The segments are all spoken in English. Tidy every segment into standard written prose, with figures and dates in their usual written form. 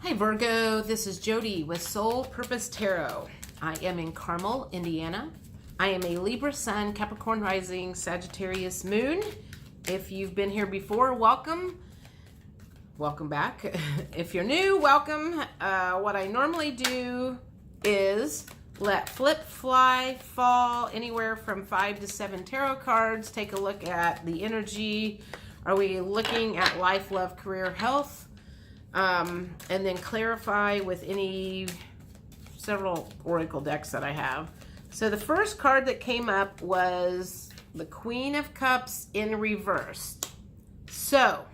Hi Virgo, this is Jody with Soul Purpose Tarot. I am in Carmel, Indiana. I am a Libra Sun, Capricorn Rising, Sagittarius Moon. If you've been here before, welcome. Welcome back. If you're new, welcome. What I normally do is let flip, fly, fall, anywhere from 5 to 7 tarot cards. Take a look at the energy. Are we looking at life, love, career, health? And then clarify with several oracle decks that I have. So the first card that came up was the Queen of Cups in reverse. So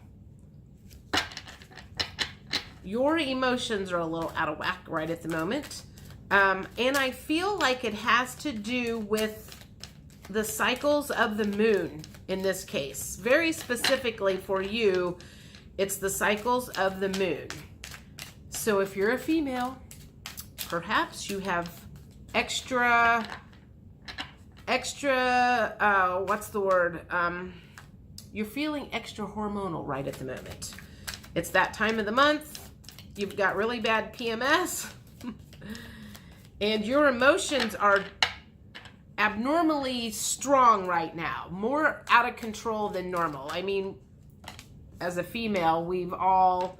your emotions are a little out of whack right at the moment. And I feel like it has to do with the cycles of the moon in this case. Very specifically for you, it's the cycles of the moon. So if you're a female, perhaps you have extra, what's the word? You're feeling extra hormonal right at the moment. It's that time of the month. You've got really bad PMS. And your emotions are abnormally strong right now. More out of control than normal. I mean, as a female, we've all...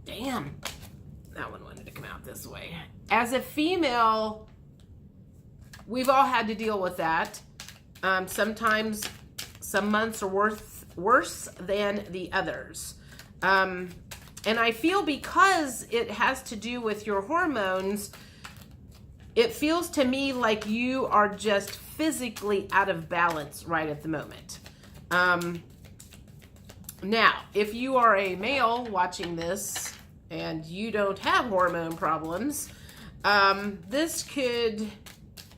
Damn. That one wanted to come out this way. As a female, we've all had to deal with that. Sometimes some months are worse than the others. And I feel because it has to do with your hormones, it feels to me like you are just physically out of balance right at the moment. Now, if you are a male watching this and you don't have hormone problems, this could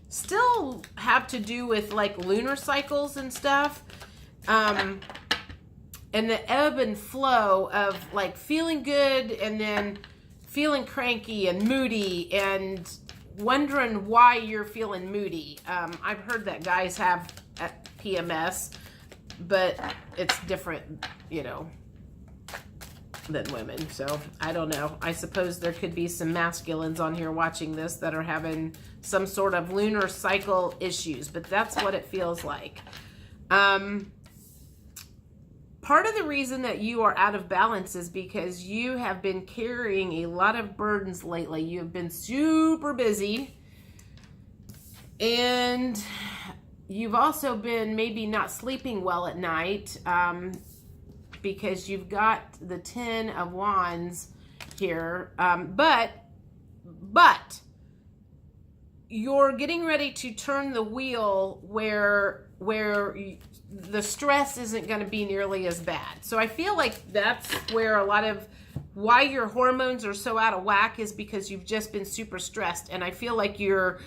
still have to do with like lunar cycles and stuff. And the ebb and flow of like feeling good and then feeling cranky and moody and wondering why you're feeling moody. I've heard that guys have PMS, but it's different, you know, than women. So I don't know. I suppose there could be some masculines on here watching this that are having some sort of lunar cycle issues, but that's what it feels like. Part of the reason that you are out of balance is because you have been carrying a lot of burdens lately. You have been super busy, and you've also been maybe not sleeping well at night because you've got the 10 of Wands here. But you're getting ready to turn the wheel where the stress isn't going to be nearly as bad. So I feel like that's where a lot of why your hormones are so out of whack is because you've just been super stressed. And I feel like you're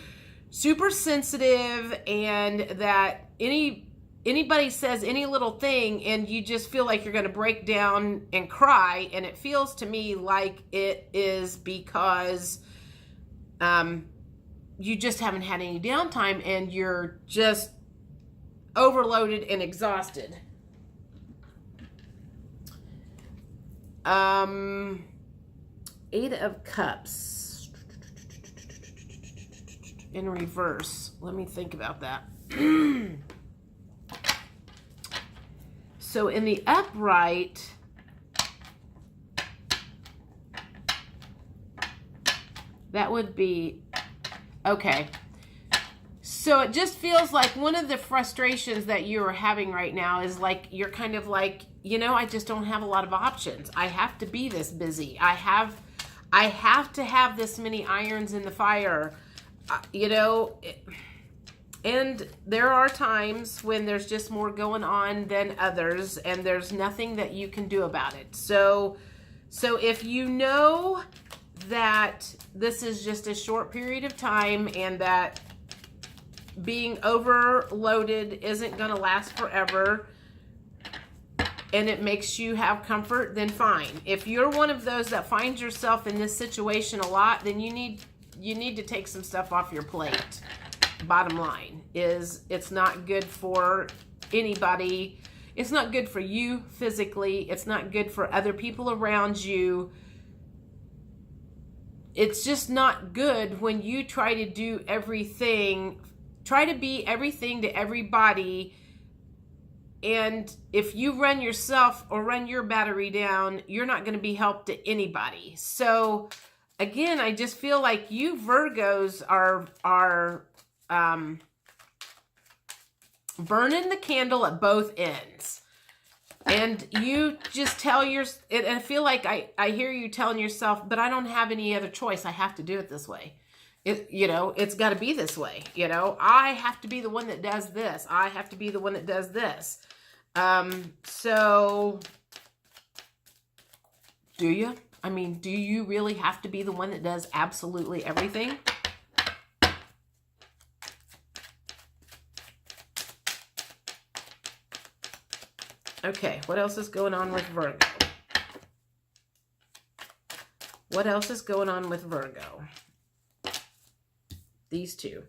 super sensitive, and that anybody says any little thing and you just feel like you're going to break down and cry. And it feels to me like it is because you just haven't had any downtime and you're just overloaded and exhausted. Eight of Cups in reverse. Let me think about that. So in the upright, that would be okay. So it just feels like one of the frustrations that you're having right now is like, you're kind of like, you know, I just don't have a lot of options. I have to be this busy. I have to have this many irons in the fire, you know, and there are times when there's just more going on than others, and there's nothing that you can do about it. So if you know that this is just a short period of time and that being overloaded isn't going to last forever and it makes you have comfort, then fine. If you're one of those that finds yourself in this situation a lot, then you need to take some stuff off your plate. Bottom line is, it's not good for anybody. It's not good for you physically. It's not good for other people around you. It's just not good when you try to do everything, try to be everything to everybody. And if you run yourself or run your battery down, you're not going to be helped to anybody. So again, I just feel like you Virgos are burning the candle at both ends. And you just tell and I feel like I hear you telling yourself, but I don't have any other choice. I have to do it this way. It's got to be this way. I have to be the one that does this. I have to be the one that does this. So do you? I mean, do you really have to be the one that does absolutely everything? Okay, what else is going on with Virgo? What else is going on with Virgo? These two.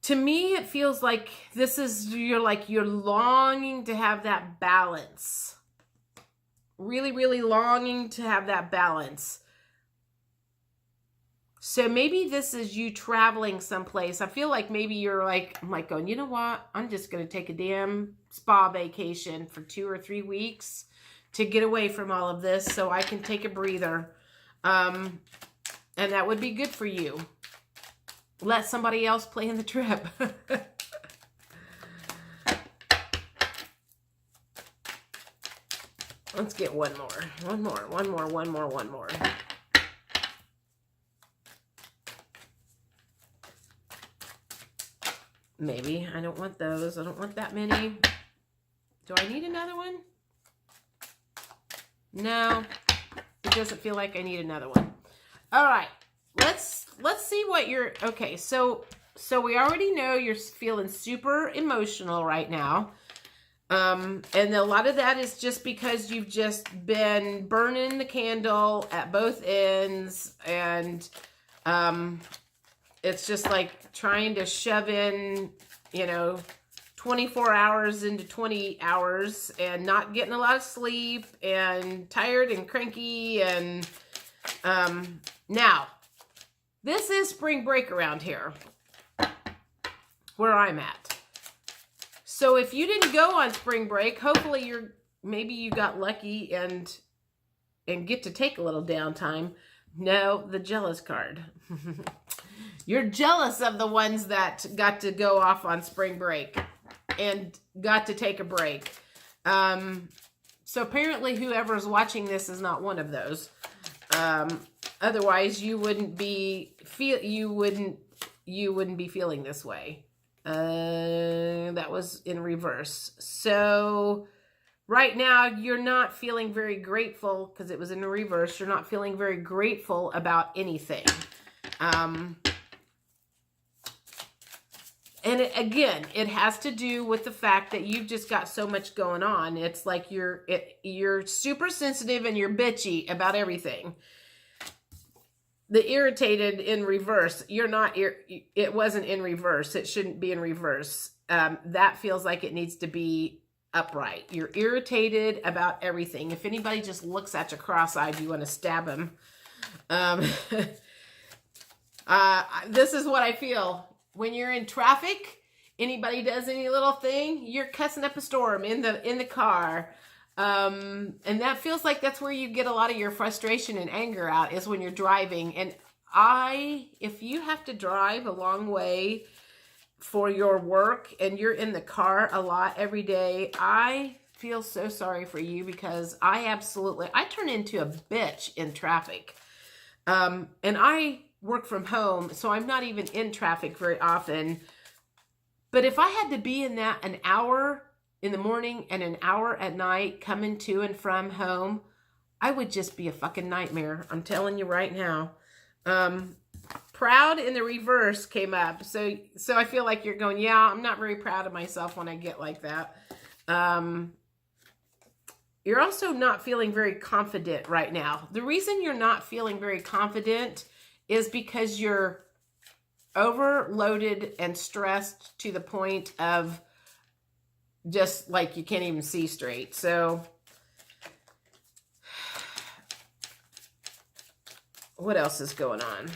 To me, it feels like you're longing to have that balance. Really, really longing to have that balance. So maybe this is you traveling someplace. I feel like maybe I'm like going, you know what? I'm just going to take a damn spa vacation for 2 or 3 weeks to get away from all of this so I can take a breather. And that would be good for you. Let somebody else plan the trip. Let's get one more. Maybe. I don't want those. I don't want that many. Do I need another one? No. It doesn't feel like I need another one. All right. Let's see what you're... Okay, so we already know you're feeling super emotional right now. And a lot of that is just because you've just been burning the candle at both ends, and it's just like trying to shove in, 24 hours into 20 hours and not getting a lot of sleep and tired and cranky. And now, this is spring break around here where I'm at. So if you didn't go on spring break, hopefully maybe you got lucky and get to take a little downtime. No, the jealous card. You're jealous of the ones that got to go off on spring break and got to take a break. So apparently whoever's watching this is not one of those. Otherwise you wouldn't be feeling this way. That was in reverse. So right now you're not feeling very grateful because it was in reverse. You're not feeling very grateful about anything. And it has to do with the fact that you've just got so much going on. It's like you're super sensitive and you're bitchy about everything. The irritated in reverse, it wasn't in reverse. It shouldn't be in reverse. That feels like it needs to be upright. You're irritated about everything. If anybody just looks at you cross-eyed, you want to stab them. This is what I feel. When you're in traffic, anybody does any little thing, you're cussing up a storm in the car. And that feels like that's where you get a lot of your frustration and anger out, is when you're driving. And if you have to drive a long way for your work and you're in the car a lot every day, I feel so sorry for you, because I turn into a bitch in traffic. And I work from home, so I'm not even in traffic very often. But if I had to be in that an hour in the morning and an hour at night coming to and from home, I would just be a fucking nightmare. I'm telling you right now. Proud in the reverse came up. So I feel like you're going, yeah, I'm not very proud of myself when I get like that. You're also not feeling very confident right now. The reason you're not feeling very confident is because you're overloaded and stressed to the point of just like you can't even see straight. So what else is going on?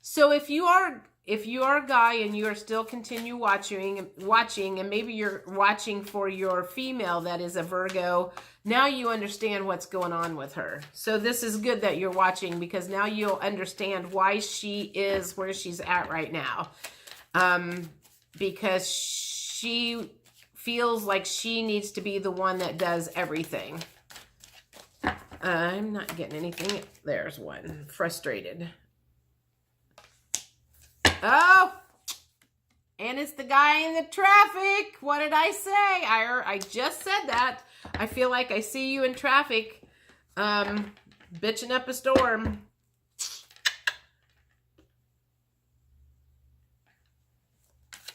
So if you are a guy and you are still continue watching, and maybe you're watching for your female that is a Virgo, now you understand what's going on with her. So this is good that you're watching, because now you'll understand why she is where she's at right now. Because she feels like she needs to be the one that does everything. I'm not getting anything. There's one. Frustrated. Oh, and it's the guy in the traffic. What did I say? I just said that. I feel like I see you in traffic, bitching up a storm.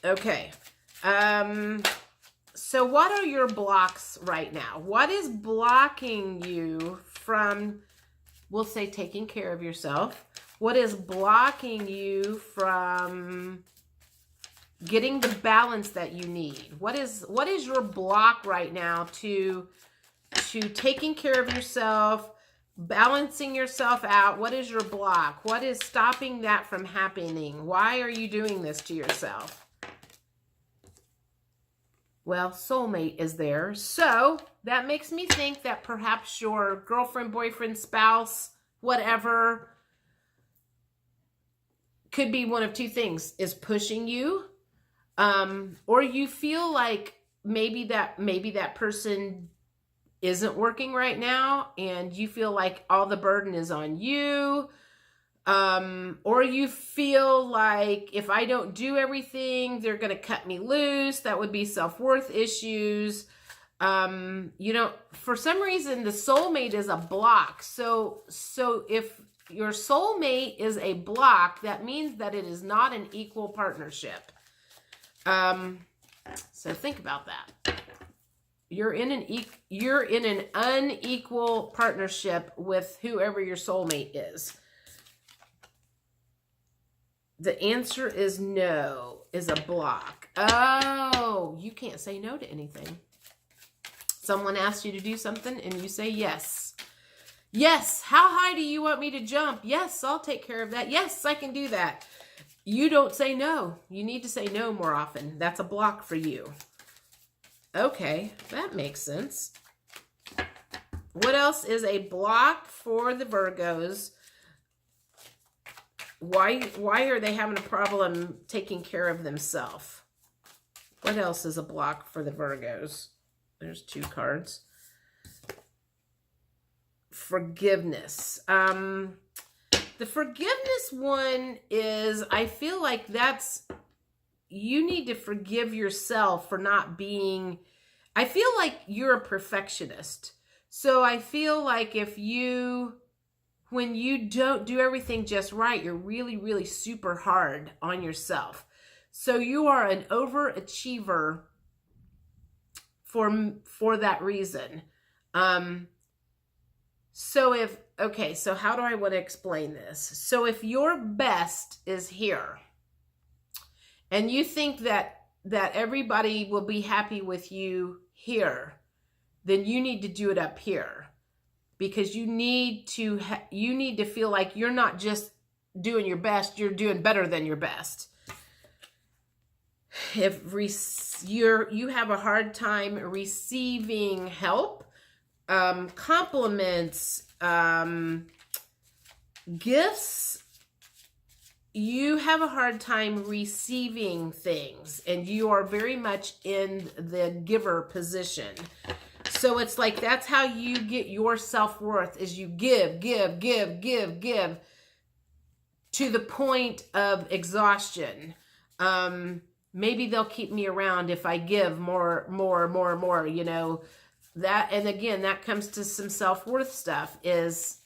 Okay. So what are your blocks right now? What is blocking you from, we'll say, taking care of yourself? What is blocking you from getting the balance that you need? What is your block right now to taking care of yourself, balancing yourself out? What is your block? What is stopping that from happening? Why are you doing this to yourself? Well, soulmate is there. So that makes me think that perhaps your girlfriend, boyfriend, spouse, whatever, could be one of two things, is pushing you, or you feel like maybe that person isn't working right now and you feel like all the burden is on you, or you feel like, if I don't do everything, they're going to cut me loose. That would be self-worth issues. For some reason, the soulmate is a block. So if your soulmate is a block, that means that it is not an equal partnership. So think about that. You're in an unequal partnership with whoever your soulmate is. The answer is no, is a block. Oh, you can't say no to anything. Someone asks you to do something and you say yes. Yes, how high do you want me to jump? Yes, I'll take care of that. Yes, I can do that. You don't say no. You need to say no more often. That's a block for you. Okay, that makes sense. What else is a block for the Virgos? Why are they having a problem taking care of themselves? What else is a block for the Virgos? There's two cards. Forgiveness. The forgiveness one is, I feel like you need to forgive yourself for not being, I feel like you're a perfectionist. So I feel like when you don't do everything just right, you're really, really super hard on yourself. So you are an overachiever for that reason. So how do I want to explain this? So if your best is here and you think that everybody will be happy with you here, then you need to do it up here, because you need to feel like you're not just doing your best, you're doing better than your best. If you have a hard time receiving help, compliments, gifts, you have a hard time receiving things, and you are very much in the giver position. So it's like, that's how you get your self-worth, is you give to the point of exhaustion. Maybe they'll keep me around if I give more, that. And again, that comes to some self-worth stuff, is,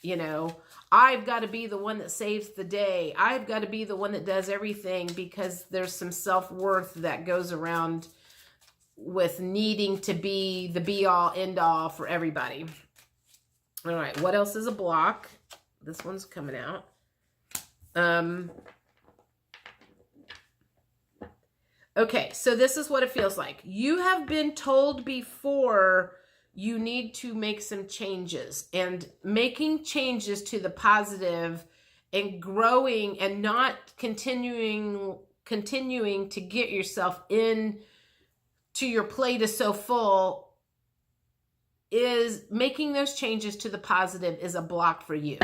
I've got to be the one that saves the day. I've got to be the one that does everything, because there's some self-worth that goes around with needing to be the be-all, end-all for everybody. All right, what else is a block? This one's coming out. Okay, so this is what it feels like. You have been told before you need to make some changes, and making changes to the positive and growing and not continuing to get yourself in to your plate is so full, is making those changes to the positive is a block for you.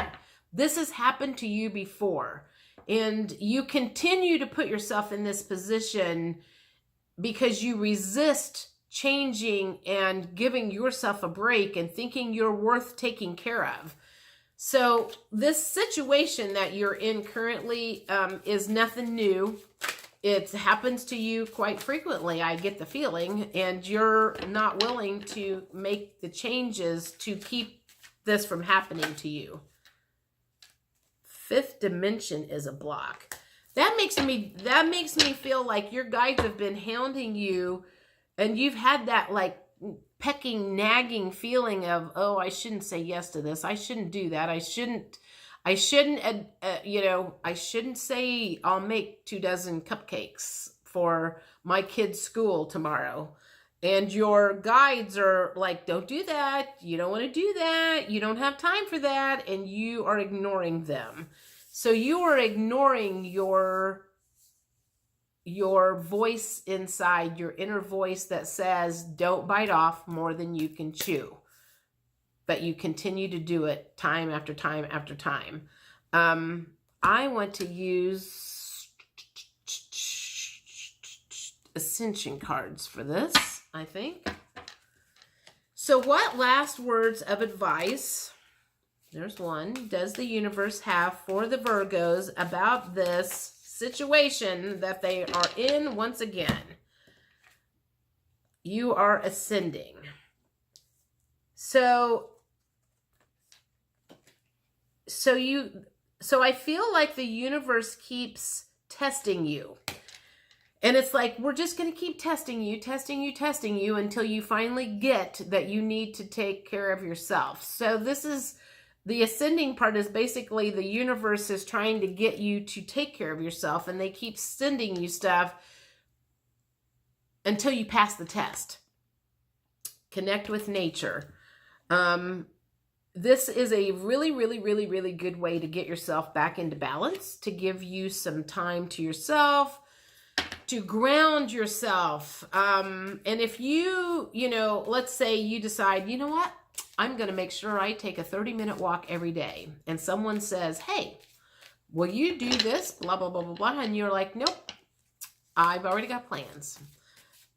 This has happened to you before, and you continue to put yourself in this position because you resist changing and giving yourself a break and thinking you're worth taking care of. So this situation that you're in currently is nothing new. It happens to you quite frequently, I get the feeling, and you're not willing to make the changes to keep this from happening to you. Fifth dimension is a block. That makes me feel like your guides have been hounding you, and you've had that like pecking, nagging feeling of, oh, I shouldn't say yes to this. I shouldn't do that. I shouldn't, I shouldn't say I'll make 24 cupcakes for my kid's school tomorrow. And your guides are like, don't do that. You don't want to do that. You don't have time for that. And you are ignoring them. So you are ignoring your voice inside, your inner voice that says, don't bite off more than you can chew. But you continue to do it time after time after time. I want to use ascension cards for this, I think. So what last words of advice, there's one, does the universe have for the Virgos about this situation that they are in once again? You are ascending. So I feel like the universe keeps testing you. And it's like, we're just going to keep testing you until you finally get that you need to take care of yourself. So this is, the ascending part is basically the universe is trying to get you to take care of yourself, and they keep sending you stuff until you pass the test. Connect with nature. This is a really, really, really, really good way to get yourself back into balance, to give you some time to yourself, to ground yourself. And if you let's say you decide, you know what, I'm going to make sure I take a 30-minute walk every day. And someone says, hey, will you do this? Blah, blah, blah, blah, blah. And you're like, nope, I've already got plans.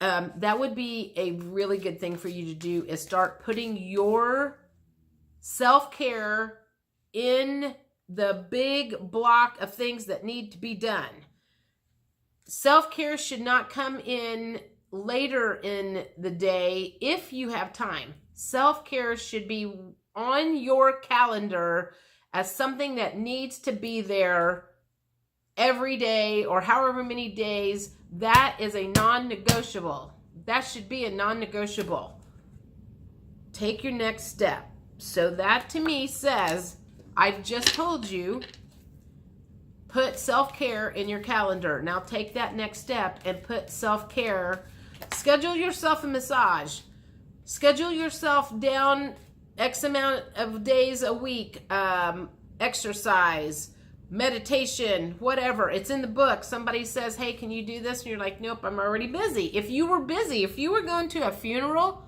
That would be a really good thing for you to do, is start putting your self-care in the big block of things that need to be done. Self-care should not come in later in the day if you have time. Self-care should be on your calendar as something that needs to be there every day or however many days. That is a non-negotiable. That should be a non-negotiable. Take your next step. So that to me says, I've just told you, put self-care in your calendar. Now take that next step and put self-care. Schedule yourself a massage. Schedule yourself down X amount of days a week. Exercise, meditation, whatever. It's in the book. Somebody says, hey, can you do this? And you're like, nope, I'm already busy. If you were busy, if you were going to a funeral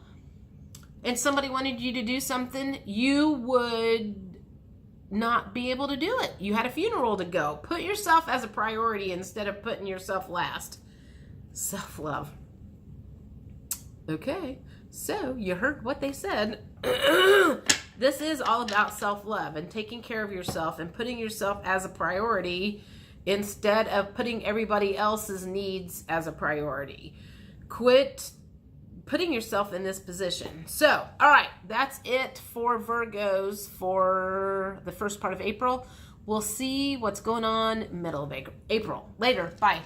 and somebody wanted you to do something, you would not be able to do it. You had a funeral to go. Put yourself as a priority instead of putting yourself last. Self-love. Okay, so you heard what they said. This is all about self-love and taking care of yourself and putting yourself as a priority instead of putting everybody else's needs as a priority. Quit putting yourself in this position. So, all right, that's it for Virgos for the first part of April. We'll see what's going on middle of April. Later. Bye.